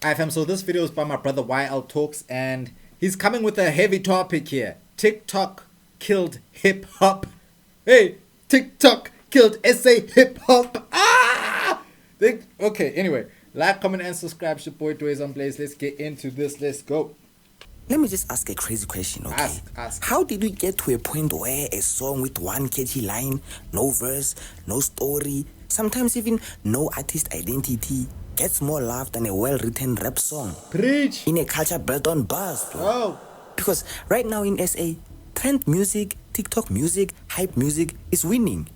Hi fam, so this video is by my brother YL Talks, and he's coming with a heavy topic here. TikTok killed hip hop. Hey, TikTok killed SA hip hop. Okay, anyway, like, comment, and subscribe. Your boy Dway's on Blaze. Let's get into this. Let's go. Let me just ask a crazy question, okay? Ask. How did we get to a point where a song with one catchy line, no verse, no story, sometimes even no artist identity, gets more love than a well-written rap song? Preach. In a culture built on buzz, bro. Oh. Because right now in SA, trend music, TikTok music, hype music is winning.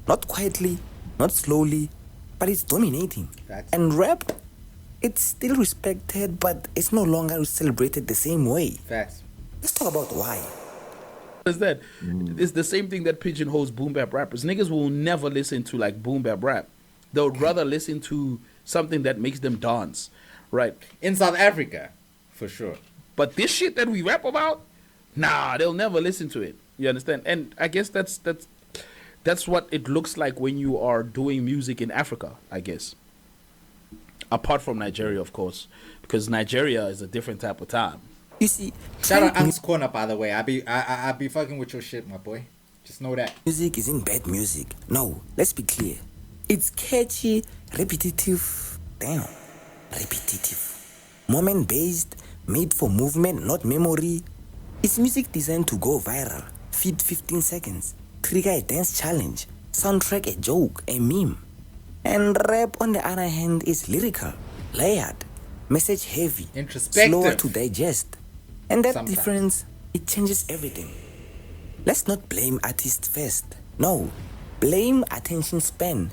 Not quietly, not slowly, but it's dominating. Facts. And rap, it's still respected, but it's no longer celebrated the same way. Facts. Let's talk about why. Is that it's the same thing that pigeonholes boom bap rappers. Niggas will never listen to like boom bap rap. They would rather listen to something that makes them dance, right? In South Africa, for sure. But this shit that we rap about, nah, they'll never listen to it. You understand? And I guess that's what it looks like when you are doing music in Africa, I guess. Apart from Nigeria, of course, because Nigeria is a different type of time. You see, Shout out Ang's Corner, by the way. I be fucking with your shit, my boy. Just know that. music isn't bad music. No, let's be clear. It's catchy, repetitive. Damn, repetitive. Moment-based, made for movement, not memory. It's music designed to go viral, feed 15 seconds, trigger a dance challenge, soundtrack a joke, a meme. And rap, on the other hand, is lyrical, layered, message heavy, Introspective. slower to digest. And that Sometimes. difference, it changes everything. Let's not blame artists first. No, blame attention span.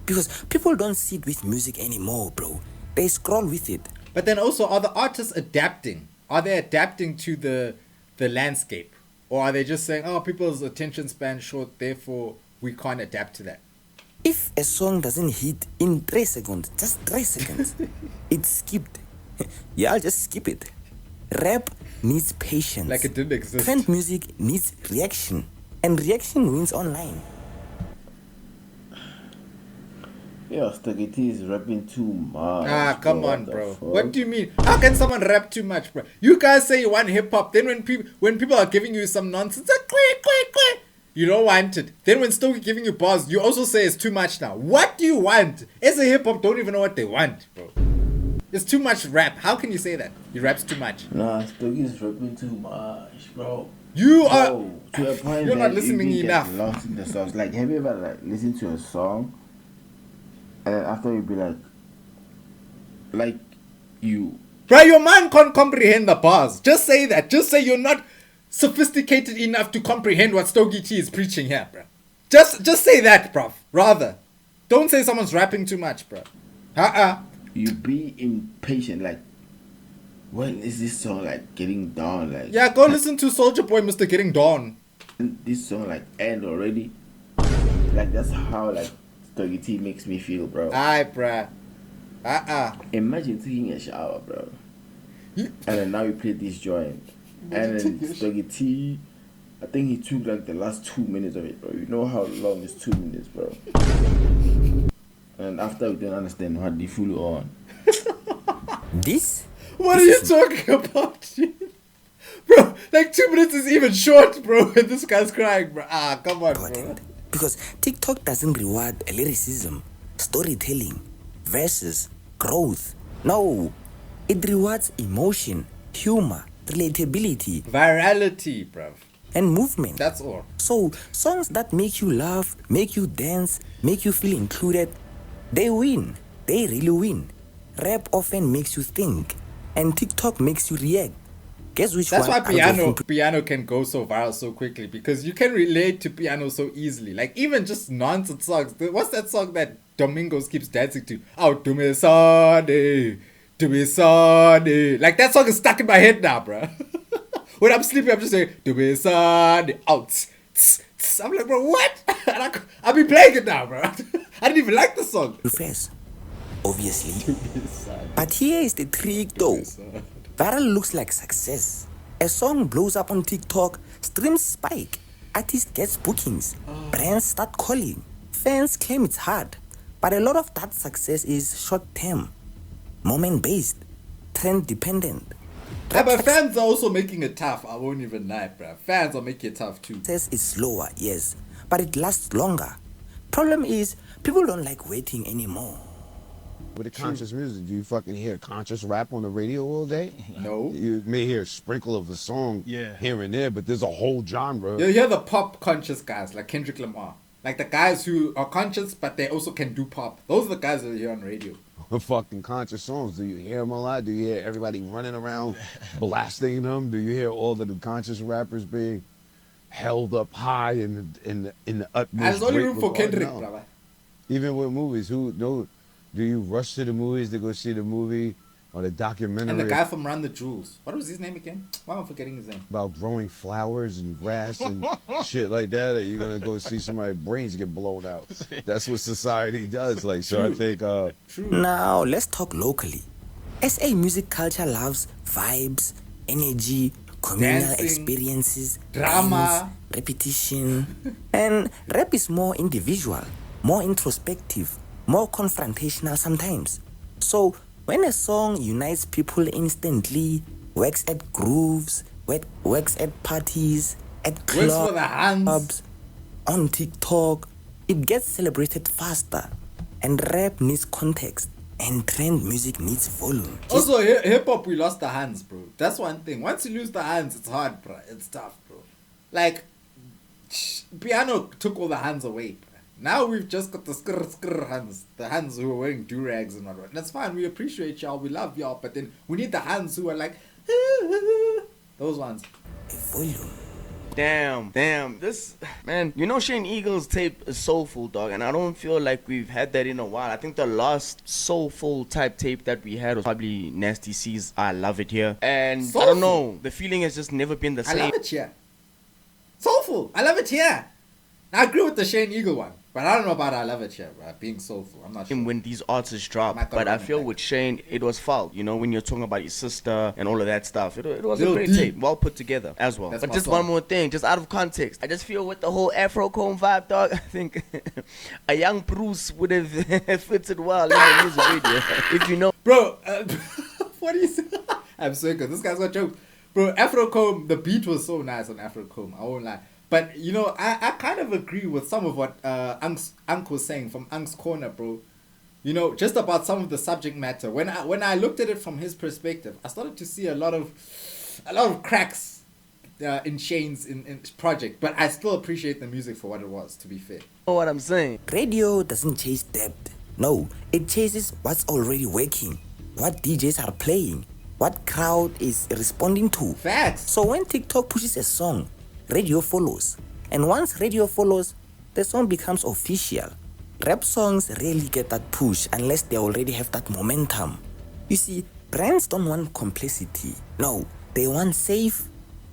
Because people don't sit with music anymore, bro. They scroll with it. But then also, are the artists adapting? Are they adapting to the landscape? Or are they just saying, oh, people's attention span short, therefore we can't adapt to that? If a song doesn't hit in 3 seconds, just 3 seconds, it's skipped. Yeah, I'll just skip it. Rap needs patience. Like it didn't exist. Trend music needs reaction. And reaction wins online. Yeah, Stagity is rapping too much. Come bro, on, what the bro. fuck? What do you mean? How can someone rap too much, bro? You guys say you want hip hop, then when people are giving you some nonsense, like, click, you don't want it. Then when Stogie giving you bars, you also say it's too much now. What do you want? As a hip hop, don't even know what they want, bro. It's too much rap. How can you say that? He raps too much. Nah, Stagity is rapping too much, bro. You are. Bro, to a point You're that not listening you enough. Get lost in the songs. Like, have you ever like listened to a song, and then after you be like you. Bro, your man can't comprehend the bars. Just say that. Just say you're not sophisticated enough to comprehend what Stogie T is preaching here, bro. Just say that, bruv. Rather. Don't say someone's rapping too much, bro. You be impatient, like, when is this song like getting down? Like, Yeah, go listen to Soldier Boy, Mr. Getting Dawn. this song like end already. Like, that's how like Stagity makes me feel, bro. Aye, bruh. Imagine taking a shower, bro. And then now you play this joint. And then Stagity, I think he took like the last 2 minutes of it, bro. You know how long is 2 minutes, bro. And after we don't understand what the fool on. This? What are you talking about, bro? Like 2 minutes is even short, bro. And this guy's crying, bro. Come on, bro. Important. Because TikTok doesn't reward lyricism, storytelling, verses, growth. No, it rewards emotion, humor, relatability, Virality, bruv. and movement. That's all. So, songs that make you laugh, make you dance, make you feel included, they win. They really win. Rap often makes you think, and TikTok makes you react. Guess which That's one? why piano can go so viral so quickly, because you can relate to piano so easily. Like even just nonsense songs. What's that song that Domingos keeps dancing to? Oh, do me Sunday, do me Sunday. Like that song is stuck in my head now, bro. When I'm sleeping, I'm just saying, do me Sunday, out. I'm like, bro, what? I'll be playing it now, bro. I didn't even like the song. Refresh, obviously. But here is the trick though. Viral looks like success. A song blows up on TikTok, streams spike, artist gets bookings, brands start calling, fans claim it's hard. But a lot of that success is short term, moment based. trend dependent. Yeah, but fans are also making it tough. I won't even lie, bruh. Fans are making it tough too. Says it's slower, yes, but it lasts longer. Problem is, people don't like waiting anymore. With the conscious music, do you fucking hear conscious rap on the radio all day? No. You may hear a sprinkle of a song here and there, but there's a whole genre. You hear the pop conscious guys like Kendrick Lamar. Like the guys who are conscious, but they also can do pop. Those are the guys that you hear on radio. Fucking conscious songs. Do you hear them a lot? Do you hear everybody running around blasting them? Do you hear all of the conscious rappers being held up high in the utmost? There's only room for Kendrick, no. brother. Even with movies, do you rush to the movies to go see the movie or the documentary? And the guy from Run the Jewels. What was his name again? Why am I forgetting his name? About growing flowers and grass and shit like that, you're gonna go see somebody's brains get blown out. That's what society does. Like, so I think. True. Now let's talk locally. SA music culture loves vibes, energy, communal Dancing, experiences, drama, dance, repetition, and rap is more individual, more introspective, more confrontational sometimes. So when a song unites people instantly, works at grooves, works at parties, at Works for the hands. clubs, on TikTok, it gets celebrated faster. And rap needs context, and trend music needs volume. Also, hip hop, we lost the hands, bro. That's one thing. Once you lose the hands, it's hard, bro. It's tough, bro. Like, piano took all the hands away, bro. Now we've just got the skr hands. The hands who are wearing do-rags and whatnot. That's fine. We appreciate y'all. We love y'all. But then we need the hands who are like, those ones. Volume. Damn. This, man, you know Shane Eagle's tape is soulful, dog, and I don't feel like we've had that in a while. I think the last soulful type tape that we had was probably Nasty C's I Love It Here. And Soulful. I don't know, the feeling has just never been the I same. love it here. Soulful. I love it here. I agree with the Shane Eagle one. But I don't know about I Love It here, bro. Being soulful. I'm not sure. When these artists drop, Might go but I run it feel back. with Shane it was foul, you know, when you're talking about your sister and all of that stuff. It was a Lil great D. tape, well put together as well. That's But my just song. one more thing, just out of context, I just feel with the whole Afro comb vibe, dog, I think a young Bruce would have fitted well in the music video. If you know. Bro, what do you say? I'm so good. This guy's got jokes. Bro, Afro Comb, the beat was so nice on Afro Comb. I won't lie. But, you know, I kind of agree with some of what Ank was saying from Ank's Corner, bro. You know, just about some of the subject matter. When I looked at it from his perspective, I started to see a lot of cracks in Shane's in his project. But I still appreciate the music for what it was, to be fair. You know what I'm saying? Radio doesn't chase depth. No, it chases what's already working, what DJs are playing, what crowd is responding to. Facts. So when TikTok pushes a song, radio follows. And once radio follows, the song becomes official. Rap songs rarely get that push unless they already have that momentum. You see, brands don't want complexity. No, they want safe,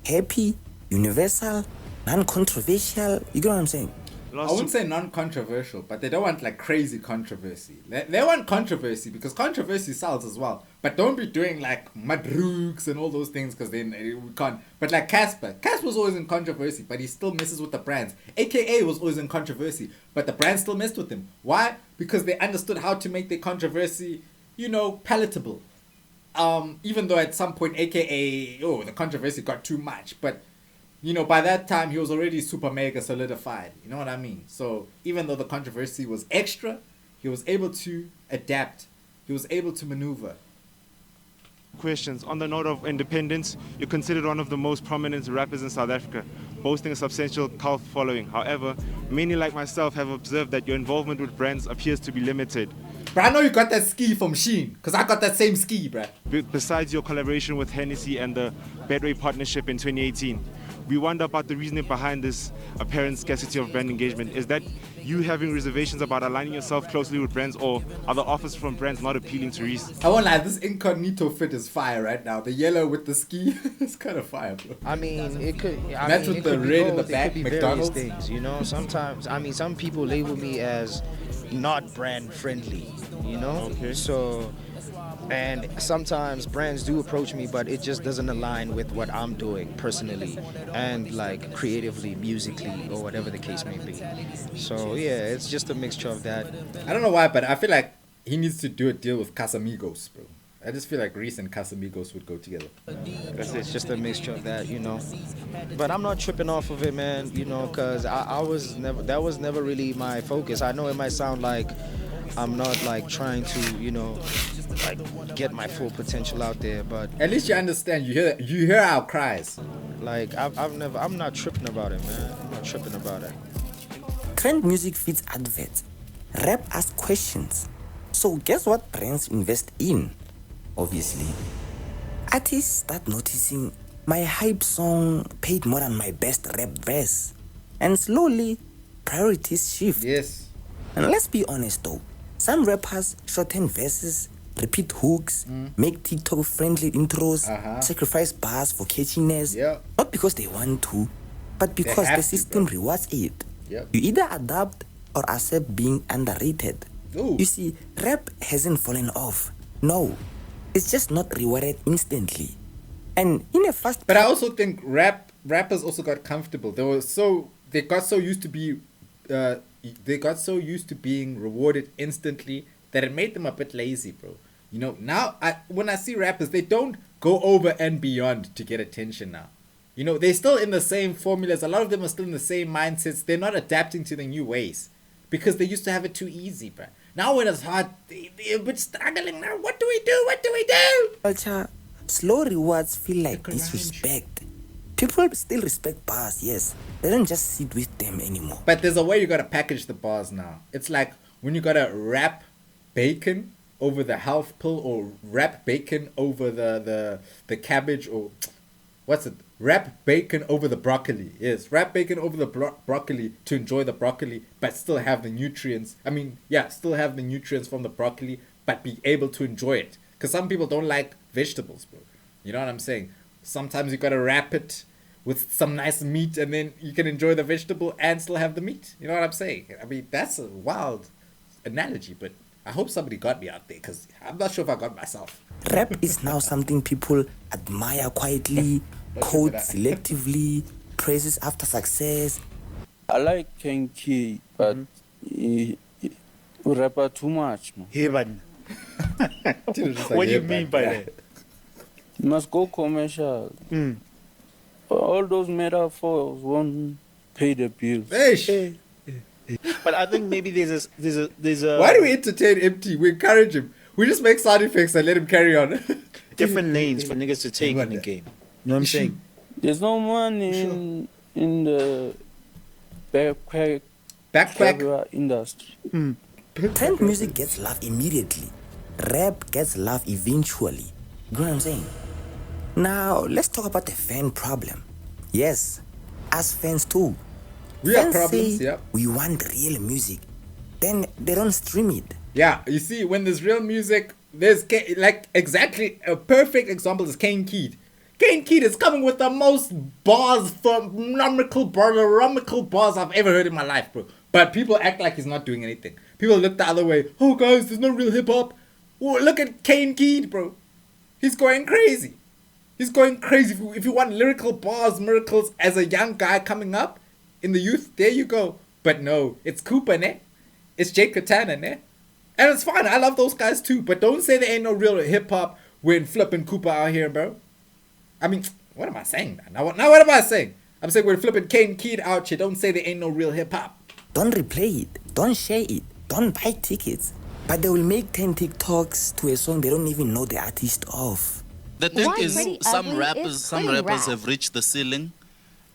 happy, universal, non-controversial. You get what I'm saying? I wouldn't say non-controversial, but they don't want like crazy controversy. They want controversy because controversy sells as well. But don't be doing like madrugs and all those things because then we can't. But like Casper was always in controversy, but he still messes with the brands. AKA was always in controversy, but the brands still messed with him. Why? Because they understood how to make their controversy, you know, palatable. Even though at some point AKA, the controversy got too much, but you know, by that time, he was already super mega solidified. You know what I mean? So, even though the controversy was extra, he was able to adapt. He was able to maneuver. Questions. On the note of independence, you're considered one of the most prominent rappers in South Africa, boasting a substantial cult following. However, many like myself have observed that your involvement with brands appears to be limited. But I know you got that ski from Sheen, because I got that same ski, bruh. Besides your collaboration with Hennessy and the Bedway partnership in 2018, we wonder about the reasoning behind this apparent scarcity of brand engagement. Is that you having reservations about aligning yourself closely with brands, or are the offers from brands not appealing to Reese? I won't lie, this incognito fit is fire right now. The yellow with the ski is kind of fire, bro. I mean, it could. Match with it the could be red in the both. back, It could be McDonald's. various things, you know. Sometimes, I mean, some people label me as not brand friendly, you know. Okay. So, and sometimes brands do approach me, but it just doesn't align with what I'm doing personally and like creatively, musically, or whatever the case may be. So yeah, it's just a mixture of that. I don't know why, but I feel like he needs to do a deal with Casamigos, bro. I just feel like Reese and Casamigos would go together. It's just a mixture of that, you know. But I'm not tripping off of it, man, you know, because I was never, that was never really my focus. I know it might sound like I'm not like trying to, you know, like get my full potential out there, but At least you understand. You hear our cries. like I'm not tripping about it, man. I'm not tripping about it. Trend music feeds adverts. Rap asks questions. So guess what brands invest in? Obviously. Artists start noticing my hype song paid more than my best rap verse. And slowly, priorities shift. Yes. And let's be honest though, some rappers shorten verses, repeat hooks, make TikTok friendly intros, sacrifice bars for catchiness. Yeah. Not because they want to, but because have the to, system bro. rewards it. Yep. You either adapt or accept being underrated. Ooh. You see, rap hasn't fallen off. No, it's just not rewarded instantly. And in a fast But I also think rappers also got comfortable. They got so used to being rewarded instantly that it made them a bit lazy, bro. You know, now when I see rappers, they don't go over and beyond to get attention now. You know, they're still in the same formulas. A lot of them are still in the same mindsets. They're not adapting to the new ways because they used to have it too easy, bro. Now when it's hard, they're a bit struggling now. What do we do? culture, slow rewards feel like Look around disrespect. People still respect bars, yes. They don't just sit with them anymore. But there's a way you gotta package the bars now. It's like when you gotta wrap bacon over the health pill, or wrap bacon over the cabbage, or what's it? Wrap bacon over the broccoli. Yes, wrap bacon over the broccoli to enjoy the broccoli, but still have the nutrients. Still have the nutrients from the broccoli, but be able to enjoy it. Because some people don't like vegetables, bro. You know what I'm saying? Sometimes you gotta wrap it with some nice meat, and then you can enjoy the vegetable and still have the meat. You know what I'm saying? I mean, that's a wild analogy, but I hope somebody got me out there, because I'm not sure if I got myself. Rap is now something people admire quietly, quote selectively, praises after success. I like Kenki, but he rapper too much. Man. Hey, man. What do you mean by that? You must go commercial. All those metaphors won't pay the bills. Hey, But I think maybe there's a why do we entertain MT? We encourage him. We just make sound effects and let him carry on. different lanes for niggas to take in the game. You know what I'm saying? There's no money in the backpack industry. Trend music gets love immediately. Rap gets love eventually. You know what I'm saying? Now, let's talk about the fan problem. Yes, us fans too. We have Fans problems, say yeah. we want real music. Then they don't stream it. Yeah, you see, when there's real music, there's exactly a perfect example is Kane Keed. Kane Keed is coming with the most bars, phenomenal bars I've ever heard in my life, bro. But people act like he's not doing anything. People look the other way. Oh, guys, there's no real hip hop. Well, look at Kane Keed, bro. He's going crazy. He's going crazy. If you want lyrical bars, miracles as a young guy coming up in the youth, there you go. But no, it's Cooper, ne? It's Jake Katana, ne? And it's fine. I love those guys too. But don't say there ain't no real hip hop when flipping Cooper out here, bro. I mean, what am I saying? Now what am I saying? I'm saying we're flipping Kane Keed out here. Don't say there ain't no real hip hop. Don't replay it. Don't share it. Don't buy tickets. But they will make 10 TikToks to a song they don't even know the artist of. The thing Why is, Pretty some Ugly rappers is pretty rap. have reached the ceiling,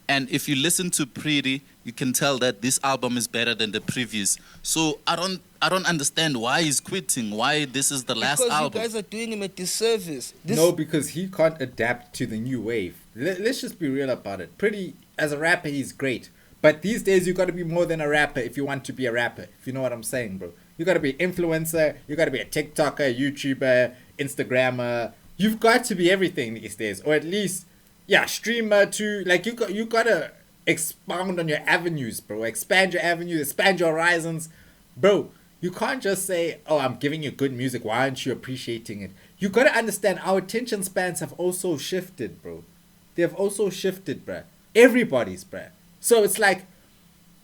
and if you listen to Pretty, you can tell that this album is better than the previous. So I don't understand why he's quitting. Why this is the last Because album? you guys are doing him a disservice. No, because he can't adapt to the new wave. Let's just be real about it. Pretty, as a rapper, he's great. But these days, you got to be more than a rapper if you want to be a rapper. If you know what I'm saying, bro. You got to be an influencer. You got to be a TikToker, YouTuber, Instagrammer. You've got to be everything these days. Or at least, yeah, streamer too. Like, you got to expound on your avenues, bro. Expand your avenues. Expand your horizons. Bro, you can't just say, oh, I'm giving you good music. Why aren't you appreciating it? You got to understand our attention spans have also shifted, bro. They have also shifted, bruh. Everybody's, bruh. So it's like,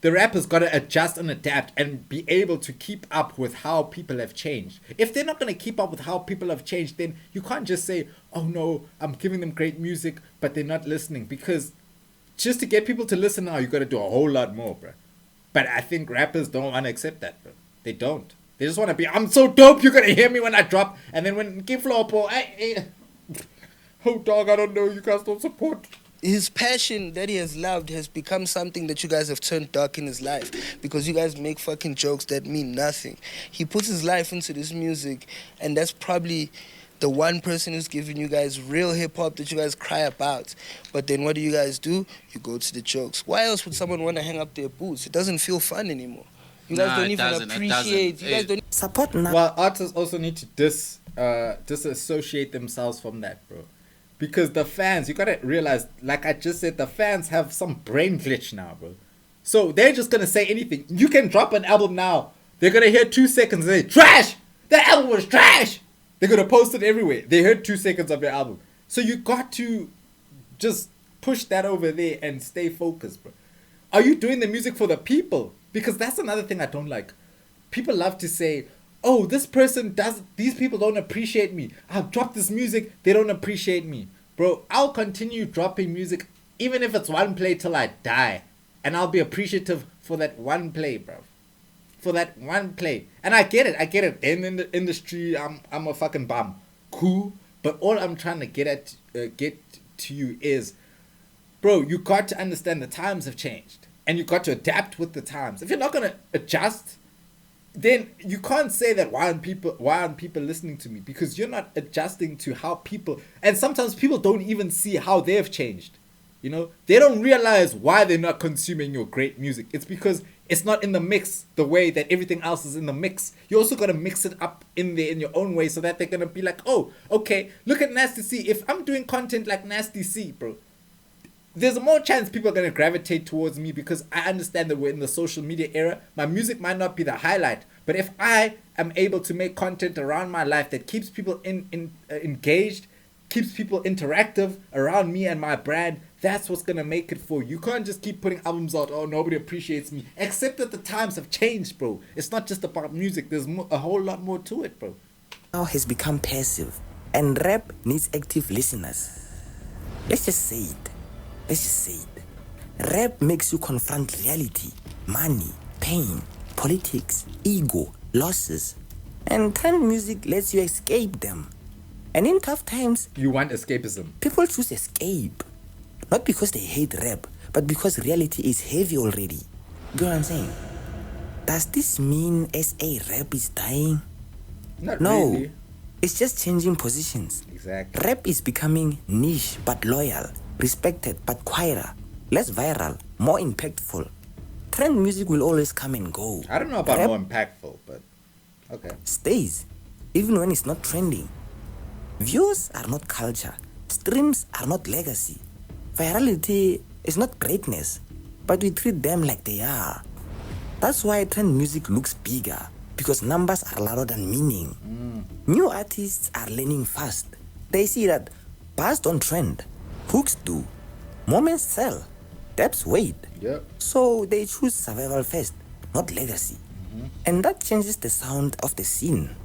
the rappers got to adjust and adapt and be able to keep up with how people have changed. If they're not going to keep up with how people have changed, then you can't just say, oh no, I'm giving them great music, but they're not listening. Because just to get people to listen now, you got to do a whole lot more, bro. But I think rappers don't want to accept that, bro. They don't. They just want to be, I'm so dope, you're going to hear me when I drop. And then when give Flopo, oh dog, I don't know, you guys don't support. His passion that he has loved has become something that you guys have turned dark in his life, because you guys make fucking jokes that mean nothing. He puts his life into this music, and that's probably the one person who's giving you guys real hip-hop that you guys cry about. But then what do? You go to the jokes. Why else would someone want to hang up their boots? It doesn't feel fun anymore. You guys don't even appreciate. You guys don't support now. Well, artists also need to disassociate themselves from that, bro. Because the fans, you gotta realize, like I just said, the fans have some brain glitch now, bro. So they're just gonna say anything. You can drop an album now. They're gonna hear 2 seconds and say, trash! That album was trash! They're gonna post it everywhere. They heard 2 seconds of your album. So you got to just push that over there and stay focused, bro. Are you doing the music for the people? Because that's another thing I don't like. People love to say, oh, these people don't appreciate me. I've dropped this music, they don't appreciate me. Bro, I'll continue dropping music even if it's one play till I die. And I'll be appreciative for that one play, bro. For that one play. And I get it. In the industry, I'm a fucking bum. Cool. But all I'm trying to get to you is, bro, you got to understand the times have changed. And you got to adapt with the times. If you're not going to adjust, then you can't say that why aren't people listening to me, because you're not adjusting to how people, and sometimes people don't even see how they've changed. You know, they don't realize why they're not consuming your great music. It's because it's not in the mix the way that everything else is in the mix. You also got to mix it up in there in your own way, so that they're going to be like, oh, okay, look at Nasty C. If I'm doing content like Nasty C, bro, there's a more chance people are going to gravitate towards me, because I understand that we're in the social media era. My music might not be the highlight, but if I am able to make content around my life that keeps people engaged, keeps people interactive around me and my brand, that's what's going to make it for you. You can't just keep putting albums out, oh, nobody appreciates me. Except that the times have changed, bro. It's not just about music. There's a whole lot more to it, bro. Now has become passive, and rap needs active listeners. Let's just say it. Rap makes you confront reality, money, pain, politics, ego, losses. And trend music lets you escape them. And in tough times, you want escapism. People choose escape. Not because they hate rap, but because reality is heavy already. You know what I'm saying? Does this mean SA rap is dying? Not no, really. It's just changing positions. Exactly. Rap is becoming niche but loyal, respected but quieter, less viral, more impactful. Trend music will always come and go. I don't know about more impactful, but okay. Stays, even when it's not trending. Views are not culture. Streams are not legacy. Virality is not greatness, but we treat them like they are. That's why trend music looks bigger, because numbers are louder than meaning. New artists are learning fast. They see that bars don't trend, hooks do, moments sell, depths wait. Yep. So they choose survival first, not legacy. And that changes the sound of the scene.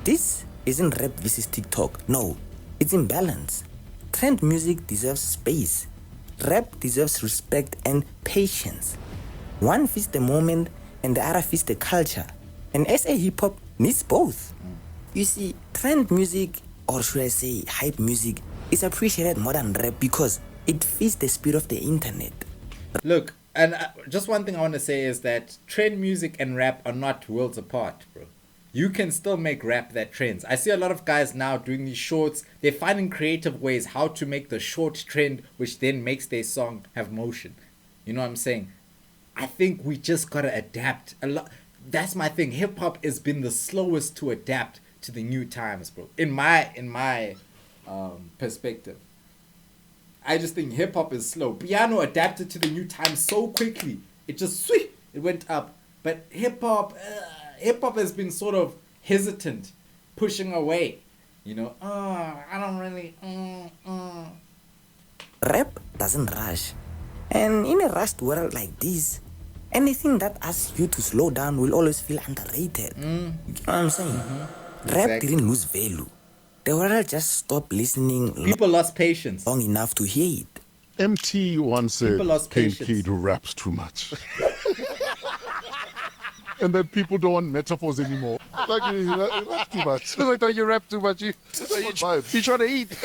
This isn't rap versus TikTok. No, it's imbalance. Trend music deserves space. Rap deserves respect and patience. One fits the moment and the other fits the culture. And SA hip-hop needs both. You see, trend music, or should I say hype music, is appreciated more than rap because it fits the spirit of the internet. Look, and just one thing I want to say is that trend music and rap are not worlds apart, bro. You can still make rap that trends. I see a lot of guys now doing these shorts. They're finding creative ways how to make the short trend, which then makes their song have motion. You know what I'm saying? I think we just gotta adapt a lot. That's my thing. Hip hop has been the slowest to adapt to the new times, bro. In my perspective, I just think hip hop is slow. Piano adapted to the new times so quickly. It just sweet. It went up. But hip hop has been sort of hesitant, pushing away. You know, I don't really. Rap doesn't rush. And in a rushed world like this, Anything that asks you to slow down will always feel underrated. You know what I'm saying? Rap didn't lose value. The world just stopped listening. People lost patience long enough to hear it. MT once said, Kane Kid raps too much. And then people don't want metaphors anymore. Like, you rap too much. I thought you rap too much. You trying to eat.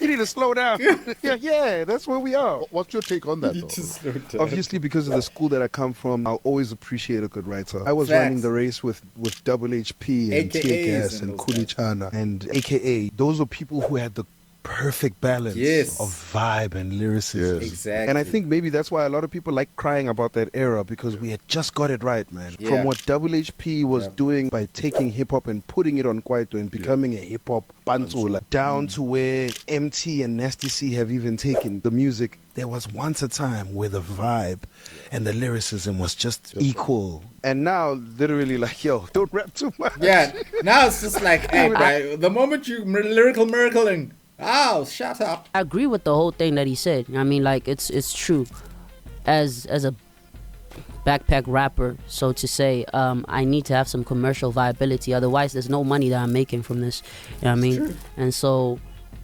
You need to slow down. Yeah, that's where we are. What's your take on that, though? Obviously, because of the school that I come from, I'll always appreciate a good writer. I was running the race with Double HP and TKS and Kulichana and AKA. Those are people who had the perfect balance of vibe and lyricism. Exactly. And I think maybe that's why a lot of people like crying about that era, because we had just got it right, man. From what Double HP was doing by taking hip-hop and putting it on Kwaito and becoming a hip-hop bantola, down to where MT and Nasty C have even taken the music. There was once a time where the vibe and the lyricism was just equal. And now, literally, like, yo, don't rap too much. Yeah, now it's just like, hey, bro, the moment you lyrical miracle and oh, shut up. I agree with the whole thing that he said. I mean, like, it's true. As a backpack rapper, so to say, I need to have some commercial viability. Otherwise, there's no money that I'm making from this. You know what I mean? True. And so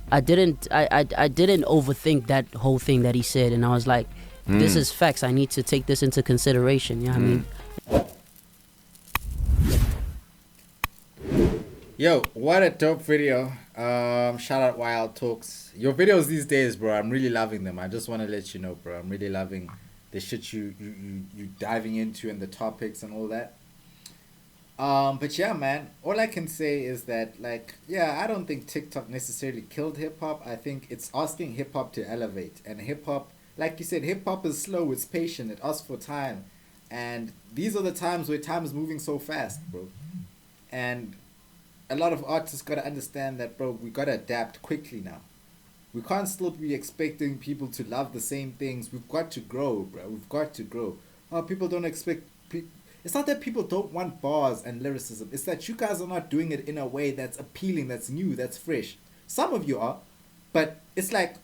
I didn't overthink that whole thing that he said. And I was like, this is facts. I need to take this into consideration. You know what I mean? Yo, what a dope video. Shout out Wild Talks. Your videos these days, bro, I'm really loving them. I just want to let you know, bro, I'm really loving the shit you diving into and the topics and all that. But yeah, man, all I can say is that, like, yeah, I don't think TikTok necessarily killed hip-hop. I think it's asking hip-hop to elevate. And hip-hop, like you said, hip-hop is slow, it's patient, it asks for time. And these are the times where time is moving so fast, bro. And a lot of artists gotta understand that, bro, we gotta adapt quickly now. We can't still be expecting people to love the same things. We've got to grow, bro. We've got to grow. Oh, people don't expect... It's not that people don't want bars and lyricism. It's that you guys are not doing it in a way that's appealing, that's new, that's fresh. Some of you are, but it's like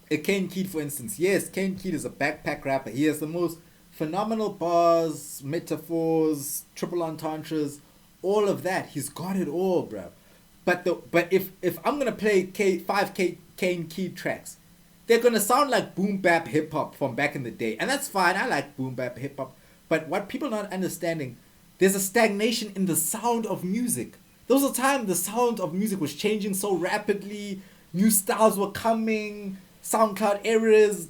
a Kane Kid, for instance. Yes, Kane Kid is a backpack rapper. He has the most phenomenal bars, metaphors, triple entendres, all of that. He's got it all, bro. But if I'm gonna play five Kane Kid tracks, they're gonna sound like boom bap hip hop from back in the day, and that's fine. I like boom bap hip hop. But what people are not understanding, there's a stagnation in the sound of music. There was a time the sound of music was changing so rapidly. New styles were coming. SoundCloud errors.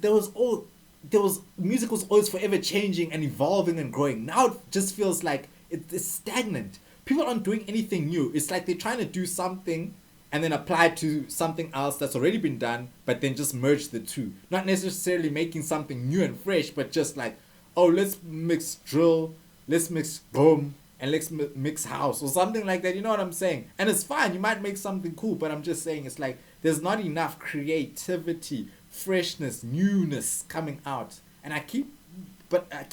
Music was always forever changing and evolving and growing. Now it just feels like it's stagnant. People aren't doing anything new. It's like they're trying to do something and then apply it to something else that's already been done, but then just merge the two. Not necessarily making something new and fresh, but just like, oh, let's mix drill, let's mix boom, and let's mix house or something like that. You know what I'm saying? And it's fine. You might make something cool, but I'm just saying it's like there's not enough creativity, freshness, newness coming out. And I keep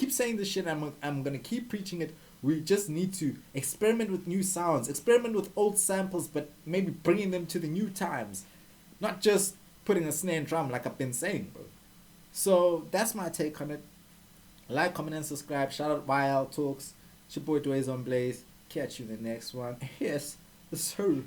saying this shit. I'm gonna keep preaching it. We just need to experiment with new sounds, experiment with old samples, but maybe bringing them to the new times, not just putting a snare and drum like I've been saying, bro. So that's my take on it. Like, comment, and subscribe. Shout out Wild Talks. It's your boy Dwayne on Blaze. Catch you in the next one. Yes, sir.